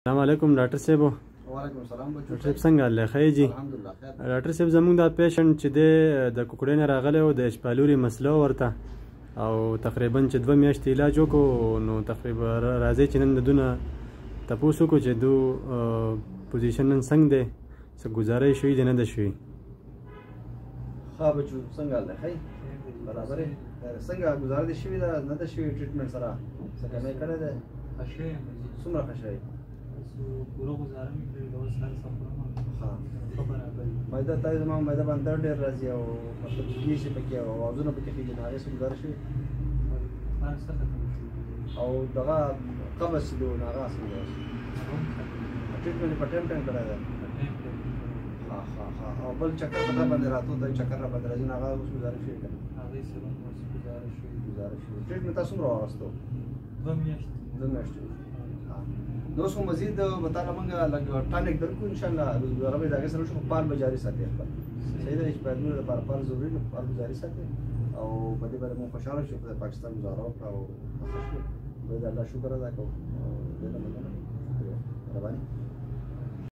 السلام علیکم ډاکټر صاحب. وعلیکم السلام بچو. ډاکټر صاحب څنګه حال دی؟ ښه جی الحمدلله خیر. ډاکټر صاحب زموږ دا پیشنټ چې دی د کوکړۍ نه راغلی و، د اشپالوري مسله ورته او تقریبا چې 2 میاشتې علاج وکړو، نو تقریبا راځي چې نن د دونه تپوس وکړو چې دو پوزیشن نن څنګه دی، څه ګزاره شوي دی نه ده شوي؟ ښه بچو څنګه حال دی؟ ښه برابر یې؟ څنګه ګزاره دې شوې ده نه ده شوې؟ ټریټمنټ سره څه کمی کړی دی؟ ښه شوی یم. څومره ښه شوی؟ پوره ګزاره مې کړې ده، اوس هر څه خورم. ښه ښه برابر یم. معده ته زما معده باندې درد ډېر راځي او مطلب ګیشي پکې او اوازونه پکې خېږي، نو هغې څه ګزاره شوې؟ هر څه ختم شو. او دغه قبض چې دی نو هغه څنګه دی؟ ټریټمنټ یې په ټایم ټایم کړی دی؟ ښه ښه ښه. او بل چکر په تا باندې راتلو ته چکر را باندې راځي نو هغه اوس ګزاره شوې که نه؟ هغې سره هم اوس ګزاره شوې. ګزاره شوې. ټریټمنټ تا څومره واغېستو؟ 2 میاشتې. 2 میاشتې. نو اوس خو مزید به تعالی موږ لږ ټانک درکړو انشاءالله، ګزاره به د هغې سره وشي، خو پال به جاري ساتي خپل. صحیح ده چې پالونو لپاره پال ضروري ده، پال به جاري ساتي او په دې باندې موږ خوشحاله شو چې پاکستان ګزاره وکړه او خوښ شو. باید د الله شکر ادا کوو. ډېره مننه. شکریه. مهرباني.